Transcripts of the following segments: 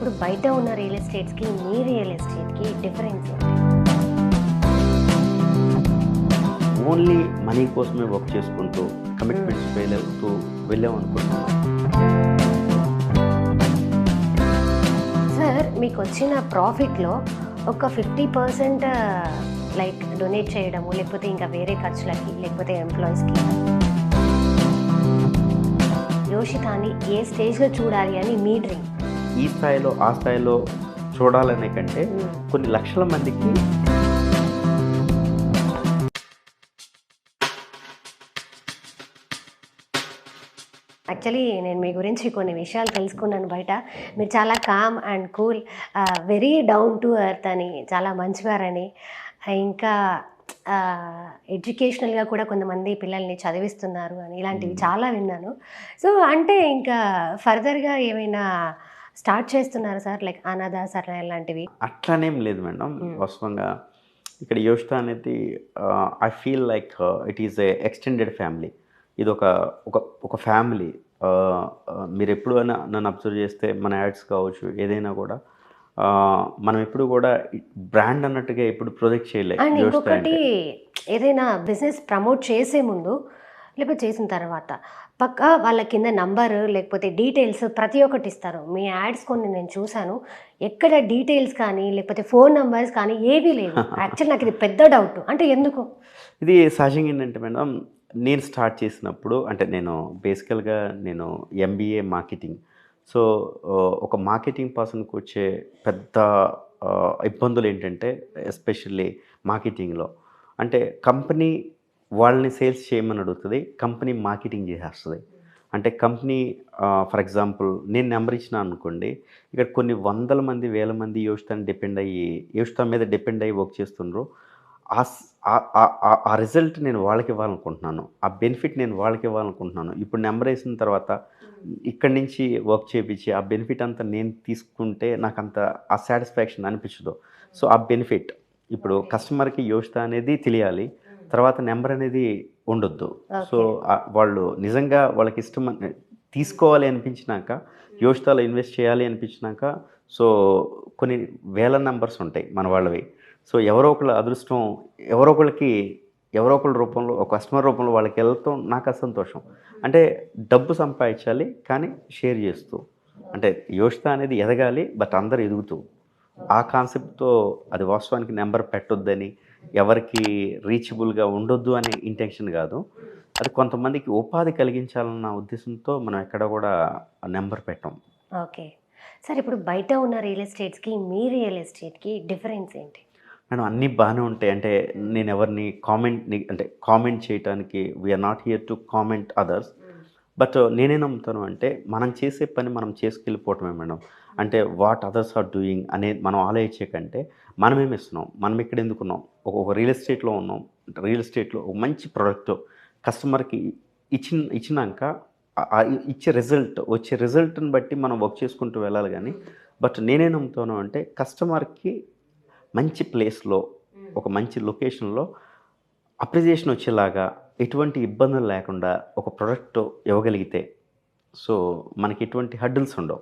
ఇప్పుడు బయట ఉన్న రియల్ ఎస్టేట్స్కి మీ రియల్ ఎస్టేట్కి డిఫరెన్స్ ఏంటి? ఓన్లీ మనీ కోసమే వర్క్ చేసుకుంటూ కమిట్మెంట్స్ ఫెయిల్ అవుతూ వెళ్ళాం అనుకుంటున్నాను. సార్ మీకు వచ్చిన ప్రాఫిట్లో ఒక 50% లైక్ డొనేట్ చేయడము, లేకపోతే ఇంకా వేరే ఖర్చులకి, లేకపోతే ఎంప్లాయీస్కి, యోషితాని ఏ స్టేజ్లో చూడాలి అని మీ డ్రీమ్? ఈ స్థాయిలో ఆ స్థాయిలో చూడాలనే కంటే కొన్ని లక్షల మందికి యాక్చువల్లీ నేను మీ గురించి కొన్ని విషయాలు తెలుసుకున్నాను బయట. మీరు చాలా calm and cool, very down to earth అని, చాలా మంచివారని, ఇంకా ఎడ్యుకేషనల్గా కూడా కొంతమంది పిల్లల్ని చదివిస్తున్నారు అని, ఇలాంటివి చాలా విన్నాను. సో అంటే ఇంకా ఫర్దర్గా ఏమైనా స్టార్ట్ చేస్తున్నారా సార్, లైక్ అనాథాశ్రయాలు లాంటివి? అట్లానేం లేదు మేడం. వాస్తవంగా ఇక్కడ యోషిత అనేది I feel like it is a extended family. ఇది ఒక ఒక ఒక ఫ్యామిలీ. మీరు ఎప్పుడైనా నన్ను అబ్జర్వ్ చేస్తే మన యాడ్స్ కావచ్చు, ఏదైనా కూడా మనం ఎప్పుడు కూడా బ్రాండ్ అన్నట్టుగా ఎప్పుడు ప్రొజెక్ట్ చేయలేదు. అండ్ యోషిత ఇంకొకటి, అంటే ఏదైనా బిజినెస్ ప్రమోట్ చేసే ముందు లేకపోతే చేసిన తర్వాత పక్కా వాళ్ళ కింద నంబరు లేకపోతే డీటెయిల్స్ ప్రతి ఒక్కటి ఇస్తారు. మీ యాడ్స్ కొన్ని నేను చూశాను, ఎక్కడ డీటెయిల్స్ కానీ లేకపోతే ఫోన్ నెంబర్స్ కానీ ఏవీ లేవు. యాక్చువల్ నాకు ఇది పెద్ద డౌట్, అంటే ఎందుకు? ఇది సహజంగా ఏంటంటే మేడం, నేను స్టార్ట్ చేసినప్పుడు అంటే నేను బేసికల్గా నేను ఎంబీఏ మార్కెటింగ్. సో ఒక మార్కెటింగ్ పర్సన్కి వచ్చే పెద్ద ఇబ్బందులు ఏంటంటే ఎస్పెషల్లీ మార్కెటింగ్లో అంటే కంపెనీ వాళ్ళని సేల్స్ చేయమని అడుగుతుంది, కంపెనీ మార్కెటింగ్ చేసేస్తుంది. అంటే కంపెనీ ఫర్ ఎగ్జాంపుల్ నేను నెంబర్ ఇచ్చిన అనుకోండి, ఇక్కడ కొన్ని వందల మంది వేల మంది యోషిత మీద డిపెండ్ అయ్యి వర్క్ చేస్తుండ్రు. ఆ రిజల్ట్ నేను వాళ్ళకి ఇవ్వాలనుకుంటున్నాను, ఆ బెనిఫిట్ నేను వాళ్ళకి ఇవ్వాలనుకుంటున్నాను. ఇప్పుడు నెంబర్ వేసిన తర్వాత ఇక్కడి నుంచి వర్క్ చేయించి ఆ బెనిఫిట్ అంతా నేను తీసుకుంటే నాకు అంత ఆ సాటిస్ఫాక్షన్ అనిపించదు. సో ఆ బెనిఫిట్ ఇప్పుడు కస్టమర్కి యోషిత అనేది తెలియాలి, తర్వాత నెంబర్ అనేది ఉండొద్దు. సో వాళ్ళు నిజంగా వాళ్ళకి ఇష్టం తీసుకోవాలి అనిపించినాక, యోషితాలో ఇన్వెస్ట్ చేయాలి అనిపించినాక, సో కొన్ని వేల నెంబర్స్ ఉంటాయి మన వాళ్ళవి. సో ఎవరో ఒకళ్ళ అదృష్టం, ఎవరో ఒకళ్ళ రూపంలో, ఒక కస్టమర్ రూపంలో వాళ్ళకి వెళ్తాం నాకు సంతోషం. అంటే డబ్బు సంపాదించాలి కానీ షేర్ చేస్తూ, అంటే యోషిత అనేది ఎదగాలి బట్ అందరు ఎదుగుతూ, ఆ కాన్సెప్ట్తో అది వాస్తవానికి నెంబర్ పెట్టొద్దని, ఎవరికి రీచబుల్గా ఉండొద్దు అనే ఇంటెన్షన్ కాదు. అది కొంతమందికి ఉపాధి కలిగించాలన్న ఉద్దేశంతో మనం ఎక్కడ కూడా నెంబర్ పెట్టాం. ఓకే సార్, ఇప్పుడు బయట ఉన్న రియల్ ఎస్టేట్స్కి మీ రియల్ ఎస్టేట్కి డిఫరెన్స్ ఏంటి? మేడం అన్నీ బాగానే ఉంటాయి. అంటే నేను ఎవరిని కామెంట్ చేయడానికి, we're not here to comment others. But నేనే నమ్ముతాను అంటే మనం చేసే పని మనం చేసుకెళ్ళిపోవటమే మేడం. అంటే వాట్ అదర్స్ ఆర్ డూయింగ్ అనేది మనం ఆలోచించే కంటే మనమేమి ఇస్తున్నాం, మనం ఇక్కడ ఎందుకున్నాం, ఒక రియల్ ఎస్టేట్లో ఉన్నాం. రియల్ ఎస్టేట్లో ఒక మంచి ప్రోడక్ట్ కస్టమర్కి ఇచ్చినాక వచ్చే రిజల్ట్ని బట్టి మనం వర్క్ చేసుకుంటూ వెళ్ళాలి. కానీ బట్ నేనే నమ్ముతాను అంటే కస్టమర్కి మంచి ప్లేస్లో, ఒక మంచి లొకేషన్లో అప్రిసియేషన్ వచ్చేలాగా, ఎటువంటి ఇబ్బందులు లేకుండా ఒక ప్రోడక్ట్ ఇవ్వగలిగితే సో మనకి ఎటువంటి హడ్డిల్స్ ఉండవు.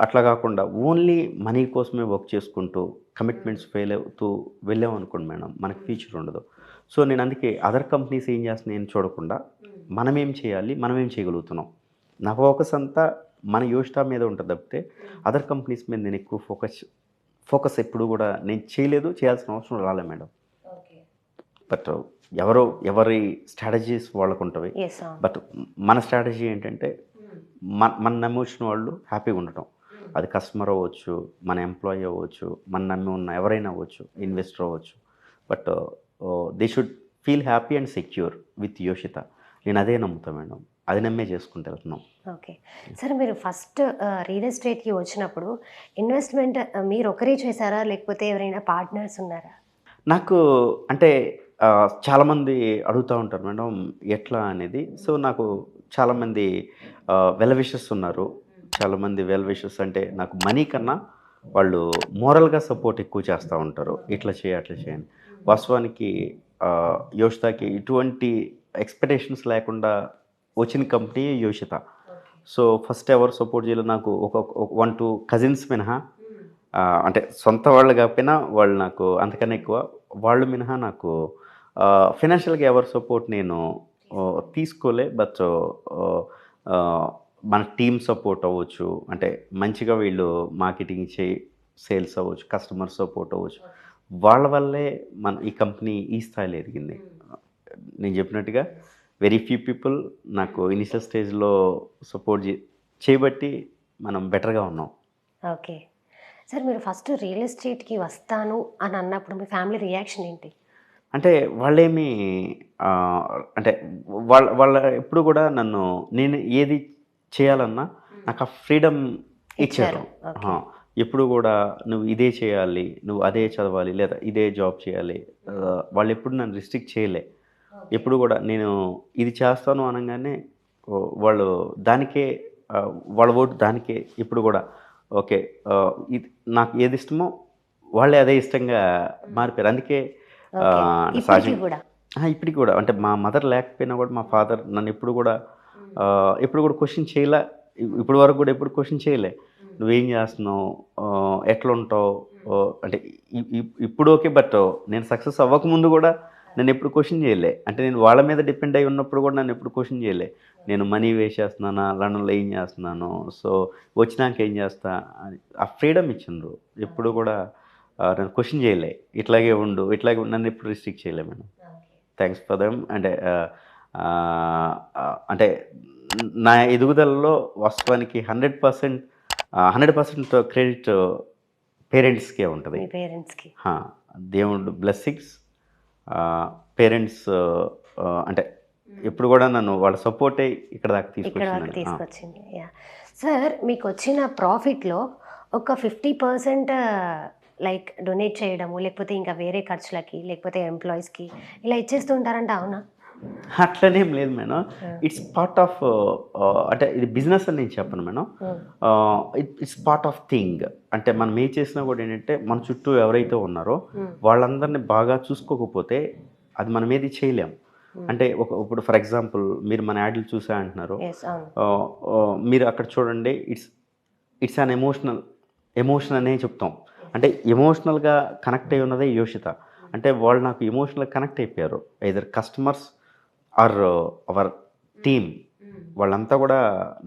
అట్లా కాకుండా ఓన్లీ మనీ కోసమే వర్క్ చేసుకుంటూ కమిట్మెంట్స్ ఫెయిల్ అవుతూ వెళ్ళాం అనుకోండి మేడం, మనకి ఫ్యూచర్ ఉండదు. సో నేను అందుకే అదర్ కంపెనీస్ ఏం చేస్తున్నాయని చూడకుండా మనమేం చేయాలి, మనమేం చేయగలుగుతున్నాం, నా ఫోకస్ అంతా మన యోషిత మీద ఉంటుంది తప్పితే అదర్ కంపెనీస్ మీద నేను ఎక్కువ ఫోకస్ ఎప్పుడు కూడా నేను చేయలేదు, చేయాల్సిన అవసరం రాలే మేడం. బట్ ఎవరి స్ట్రాటజీస్ వాళ్ళకు ఉంటుంది. బట్ మన స్ట్రాటజీ ఏంటంటే మన నమ్మొచ్చిన వాళ్ళు హ్యాపీగా ఉండటం. అది కస్టమర్ అవ్వచ్చు, మన ఎంప్లాయీ అవ్వచ్చు, మన నమ్మి ఉన్న ఎవరైనా అవ్వచ్చు, ఇన్వెస్టర్ అవ్వచ్చు. But they should feel happy and secure with Yoshita. నేను అదే నమ్ముతాను మేడం, అది నమ్మే చేసుకుంటూ వెళ్తున్నాం. ఓకే సార్, మీరు ఫస్ట్ రియల్ ఎస్టేట్కి వచ్చినప్పుడు ఇన్వెస్ట్మెంట్ మీరు ఒకరే చేశారా, లేకపోతే ఎవరైనా పార్ట్నర్స్ ఉన్నారా? నాకు అంటే చాలామంది అడుగుతూ ఉంటారు మేడం ఎట్లా అనేది. సో నాకు చాలామంది వెల్ విషర్స్ ఉన్నారు. చాలామంది వెల్ విషర్స్ అంటే నాకు మనీ కన్నా వాళ్ళు మోరల్గా సపోర్ట్ ఎక్కువ చేస్తూ ఉంటారు, ఇట్లా చేయి అట్లా చేయని. వాస్తవానికి యోషితకి ఇటువంటి ఎక్స్పెక్టేషన్స్ లేకుండా వచ్చిన కంపెనీ యోషిత. సో ఫస్ట్ ఎవరు సపోర్ట్ చేయలేదు నాకు ఒక 1-2 కజిన్స్ మినహా, అంటే సొంత వాళ్ళు కాకపోయినా వాళ్ళు నాకు అంతకన్నా ఎక్కువ వాళ్ళు మినహా నాకు ఫినాన్షియల్గా ఎవరి సపోర్ట్ నేను తీసుకోలే. బట్ మన టీమ్ సపోర్ట్ అవ్వచ్చు, అంటే మంచిగా వీళ్ళు మార్కెటింగ్ సేల్స్ అవ్వచ్చు, కస్టమర్ సపోర్ట్ అవ్వచ్చు, వాళ్ళ వల్లే మన ఈ కంపెనీ ఈ స్థాయిలో ఎదిగింది. నేను చెప్పినట్టుగా వెరీ ఫ్యూ పీపుల్ నాకు ఇనిషియల్ స్టేజ్లో సపోర్ట్ చేయబట్టి మనం బెటర్గా ఉన్నాం. ఓకే. సార్ మీరు ఫస్ట్ రియల్ ఎస్టేట్‌కి వస్తాను అని అన్నప్పుడు మీ ఫ్యామిలీ రియాక్షన్ ఏంటి? అంటే వాళ్ళేమి అంటే వాళ్ళ ఎప్పుడు కూడా నన్ను నేను ఏది చేయాలన్నా నాకు ఆ ఫ్రీడమ్ ఇచ్చారు. ఇచ్చారు. ఓకే. ఎప్పుడు కూడా నువ్వు ఇదే చేయాలి, నువ్వు అదే చదవాలి, లేదా ఇదే జాబ్ చేయాలి. వాళ్ళెప్పుడు నన్ను రిస్ట్రిక్ట్ చేయలే. ఎప్పుడు కూడా నేను ఇది చేస్తాను అనంగానే వాళ్ళు దానికే వాళ్ళ ఓటు దానికే ఎప్పుడు కూడా ఓకే. ఇది నాకు ఏది ఇష్టమో వాళ్ళే అదే ఇష్టంగా మారిపోయారు. అందుకే ఓకే. ఇప్పటికి సహజంగా గూడా? ఇప్పటికి కూడా అంటే మా మదర్ లేకపోయినా కూడా మా ఫాదర్ నన్ను ఎప్పుడు కూడా క్వెషన్ చేయలే. ఇప్పటి వరకు కూడా ఎప్పుడు క్వెషన్ చేయలే. నువ్వేం చేస్తున్నావు? ఎట్లుంటావు? అంటే ఇప్పుడు ఓకే. బట్ నేను సక్సెస్ అవ్వకముందు కూడా నన్నెప్పుడు క్వెషన్ చేయలే. అంటే నేను వాళ్ళ మీద డిపెండ్ అయ్యి ఉన్నప్పుడు కూడా నన్నెప్పుడు క్వెషన్ చేయలే. నేను మనీ వేస్ట్ చేస్తున్నానా? లండన్‌లో ఏం చేస్తున్నాను? సో, వచ్చినాక ఏం చేస్తా? అని ఆ ఫ్రీడమ్ ఇచ్చిండ్రు. ఎప్పుడు కూడా నన్ను క్వెషన్ చేయలే. ఇట్లాగే ఉండు నన్నెప్పుడు రిస్ట్రిక్ట్ చేయలే మేడం. Thanks for them. అంటే అంటే నా ఎదుగుదలలో వాస్తవానికి 100% క్రెడిట్ పేరెంట్స్‌కే ఉంటది. మీ పేరెంట్స్‌కి. ఆ! దేవుడు బ్లెస్సింగ్స్, పేరెంట్స్ అంటే ఎప్పుడు కూడా నన్ను వాళ్ళ సపోర్టే ఇక్కడ దాకా ఇక్కడ వరకు తీసుకొచ్చిందండి. తీసుకొచ్చింది. యాహ్! సార్ మీకొచ్చిన ప్రాఫిట్‌లో ఒక 50% లైక్ డొనేట్ చేయడము, లేకపోతే ఇంకా వేరే ఖర్చులకి, లేకపోతే ఎంప్లాయీస్‌కి ఇలా ఇచ్చేస్తూ ఉంటారంట అవునా? అట్లనేం లేదు మేడం. ఆ! ఇట్స్ పార్ట్ ఆఫ్ అంటే ఇది బిజినెస్ అని నేను చెప్పను మేడం. హ్మ్. It's part of thing. అంటే మనం ఏం చేసినా కూడా ఏంటంటే మన చుట్టూ ఎవరైతే ఉన్నారో హ్మ్. వాళ్ళందరిని బాగా చూసుకోకపోతే అది మనం ఏది చేయలేం. హ్మ్. అంటే ఇప్పుడు ఫర్ ఎగ్జాంపుల్ మీరు మన యాడ్‌లు చూసా అంటున్నారు. యెస్. అవును. మీరు అక్కడ చూడండి ఇట్స్ అన్ ఎమోషన్ అనే చెప్తాం. అంటే ఎమోషనల్‌గా కనెక్ట్ అయ్యి ఉన్నదే యోషిత. అంటే వాళ్ళు నాకు ఎమోషనల్‌గా కనెక్ట్ అయిపోయారు. Either customers are our team. వాళ్ళంతా కూడా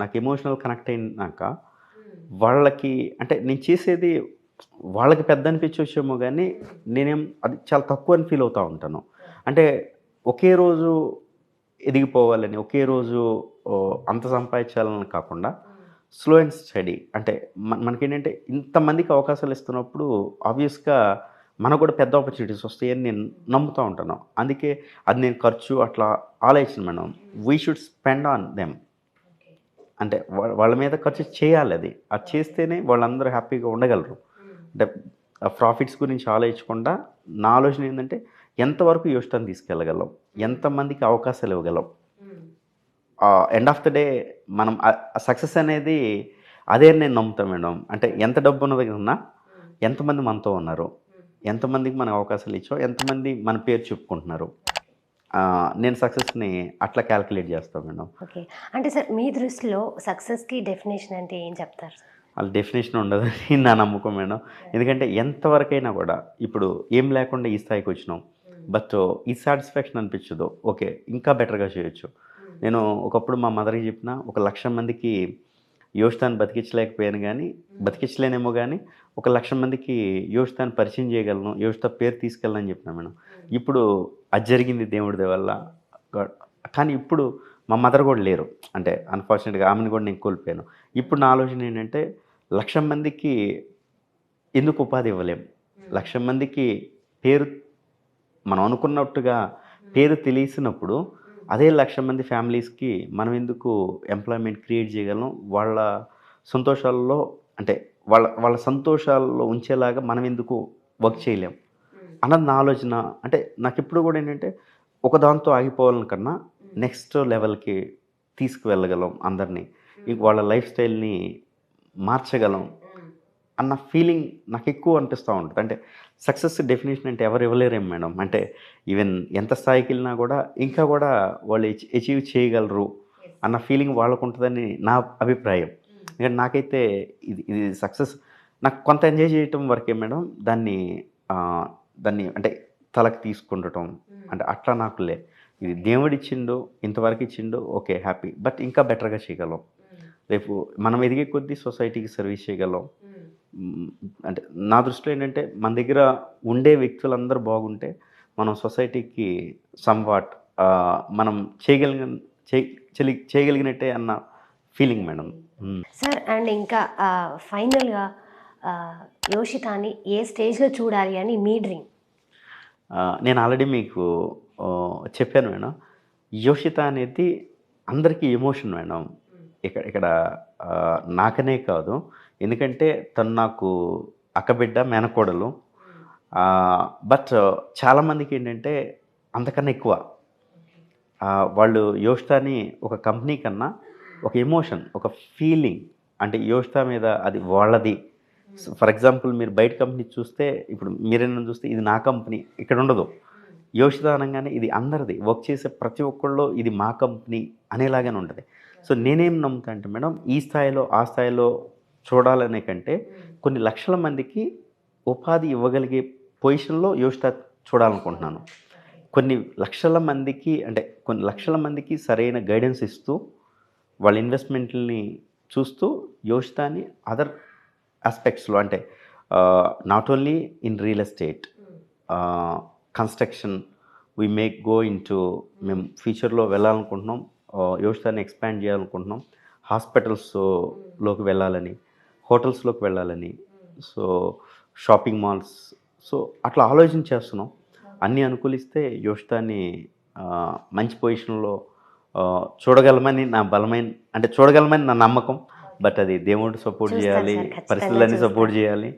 నాకు ఎమోషనల్ కనెక్ట్ అయినాక వాళ్ళకి అంటే నేను చేసేది వాళ్ళకి పెద్ద అనిపించొచ్చేమో గానీ అది చాలా తక్కువ అని ఫీల్ అవుతా ఉంటాను. అంటే ఒకే రోజు ఎదిగిపోవాలని, ఒకే రోజు అంత సంపాదించాలని కాకుండా స్లో అండ్ స్టడీ. అంటే మనకేంటంటే ఇంతమందికి అవకాశాలు ఇస్తున్నప్పుడు ఆబ్వియస్‌గా మనకు కూడా పెద్ద ఆపర్చునిటీస్ వస్తాయని నేను నమ్ముతా ఉంటాను. అందుకే అది నేను ఖర్చు అట్లా ఆలోచించను madam. We should spend on them. అంటే వాళ్ళ మీద ఖర్చు చేయాలది. అది చేస్తేనే వాళ్ళందరూ హ్యాపీగా ఉండగలరు. అంటే ప్రాఫిట్స్ గురించి ఆలోచించకుండా నా ఆలోచన ఏందంటే ఎంతవరకు యోష్టాన్ని తీసుకెళ్ళగలం? ఎంతమందికి అవకాశాలు ఇవ్వగలం? ఎండ్ ఆఫ్ ద డే మనం సక్సెస్ అనేది అదే అని నేను నమ్ముతా మేడం. అంటే ఎంత డబ్బున్నది ఉన్నా ఎంతమంది మనతో ఉన్నారు? ఎంతమందికి మనం అవకాశాలు ఇచ్చాం? ఎంతమంది మన పేరు చెప్పుకుంటున్నారు? నేను సక్సెస్‌ని అట్లా క్యాలిక్యులేట్ చేస్తా మేడం. ఓకే. అంటే సార్ మీ దృష్టిలో సక్సెస్‌కి డెఫినిషన్ అంటే ఏం చెప్తారు? వాళ్ళ డెఫినిషన్ ఉండదని నా నమ్మకం మేడం. ఎందుకంటే ఎంతవరకైనా కూడా ఇప్పుడు ఏం లేకుండా ఈ స్థాయికొచ్చినాం. బట్ ఈ సాటిస్ఫాక్షన్ అనిపించదు. ఓకే. ఇంకా బెటర్‌గా చేయొచ్చు. నేను ఒకప్పుడు మా మదర్‌కి చెప్పిన ఒక 1,00,000 మందికి యోషితాన్ని బతికించలేకపోయాను గానీ, బతికించలేనేమో గానీ, ఒక 1,00,000 మందికి యోషితాన్ని పరిచయం చేయగలను. యోషిత పేరు తీసుకెళ్ళనని చెప్పినా మేడం. ఇప్పుడు అది జరిగింది దేవుడి దయ వల్ల. గాడ్ కానీ ఇప్పుడు మా మదర్ గూడా లేరు. అంటే అన్‌ఫార్చునేట్‌గా ఆమెను గూడా నేను కోల్పోయాను. ఇప్పుడు నా ఆలోచన ఏంటంటే 1,00,000 మందికి ఎందుకు ఉపాధి ఇవ్వలేం? 1,00,000 మందికి పేరు మనం అనుకున్నట్టుగా పేరు తెలిసినప్పుడు అదే 1,00,000 మంది ఫ్యామిలీస్‌కి మనం ఎందుకు ఎంప్లాయ్‌మెంట్ క్రియేట్ చేయగలం? వాళ్ళ సంతోషాల్లో అంటే వాళ్ళ సంతోషాల్లో ఉంచేలాగా మనం ఎందుకు వర్క్ చేయలేం? అన్నది నా ఆలోచన. అంటే నాకెప్పుడు కూడా ఏంటంటే ఒక దాంతో ఆగిపోవాలని కన్నా నెక్స్ట్ లెవెల్‌కి తీసుకువెళ్ళగలం అందరిని. వాళ్ళ లైఫ్ స్టైల్‌ని మార్చగలం అన్న ఫీలింగ్ నాకెక్కువ అనిపిస్తా ఉంటది. అంటే సక్సెస్ డెఫినిషన్ అంటే ఎవరు ఇవ్వలేరేమో మేడం. అంటే ఈవెన్ ఎంత స్థాయికెళ్ళినా గూడా ఇంకా గూడా వాళ్ళు అచీవ్ చేయగలరు అన్న ఫీలింగ్ వాళ్ళకు ఉంటుందని నా అభిప్రాయం. ఎందుకంటే నాకైతే ఇది ఇది సక్సెస్ నాకు కొంత ఎంజాయ్ చేయటం వరకే మేడం. దాన్ని అంటే తలకి తీసుకుండటం అంటే అట్లా నాకు ఇది దేవుడిచ్చిండు, ఇంతవరకు ఇచ్చిండు, ఓకే హ్యాపీ. బట్ ఇంకా బెటర్గా చేయగలం. రేపు మనం ఎదిగే కొద్దీ సొసైటీకి సర్వీస్ చేయగలం. అంటే నా దృష్టిలో ఏంటంటే మన దగ్గర ఉండే వ్యక్తులందరూ బాగుంటే మనం సొసైటీకి సమ్వాట్ మనం చేయగలిగినట్టే అన్న ఫీలింగ్ మేడం. సార్ అండ్ ఇంకా ఫైనల్గా యోషితాని ఏ స్టేజ్లో చూడాలి అని మీ డ్రీమ్? నేను ఆల్రెడీ మీకు చెప్పాను మేడం. యోషిత అనేది అందరికీ ఎమోషన్ మేడం. ఇక్కడ నాకనే కాదు, ఎందుకంటే తను నాకు అక్కబిడ్డ, మేనకోడలు. బట్ చాలామందికి ఏంటంటే అంతకన్నా ఎక్కువ వాళ్ళు యోషితాని ఒక కంపెనీ కన్నా ఒక ఎమోషన్, ఒక ఫీలింగ్, అంటే యోషిత మీద అది వాళ్ళది. ఫర్ ఎగ్జాంపుల్ మీరు బయట కంపెనీ చూస్తే, ఇప్పుడు మీరైనా చూస్తే ఇది నా కంపెనీ ఇక్కడ ఉండదు. యోషిత అనగానే ఇది అందరిది, వర్క్ చేసే ప్రతి ఒక్కళ్ళు ఇది మా కంపెనీ అనేలాగానే ఉంటుంది. సో నేనేం నమ్ముతా అంటే మేడం, ఈ స్థాయిలో ఆ స్థాయిలో చూడాలనే కంటే కొన్ని లక్షల మందికి ఉపాధి ఇవ్వగలిగే పొజిషన్లో యోషిత చూడాలనుకుంటున్నాను. కొన్ని లక్షల మందికి సరైన గైడెన్స్ ఇస్తూ వాళ్ళ ఇన్వెస్ట్మెంట్ని చూస్తూ యోషితాని అదర్ ఆస్పెక్ట్స్లో, అంటే not only in real estate, construction we make go into, మేము ఫ్యూచర్లో వెళ్ళాలనుకుంటున్నాం, యోషితాన్ని ఎక్స్పాండ్ చేయాలనుకుంటున్నాం, హాస్పిటల్స్లోకి వెళ్ళాలని, హోటల్స్లోకి వెళ్ళాలని, సో షాపింగ్ మాల్స్, సో అట్లా ఆలోచన చేస్తున్నాం. అన్నీ అనుకూలిస్తే యోషితాన్ని మంచి పొజిషన్లో చూడగలమని నా నమ్మకం. బట్ అది దేవుడు సపోర్ట్ చేయాలి, పరిస్థితులన్నీ సపోర్ట్ చేయాలి.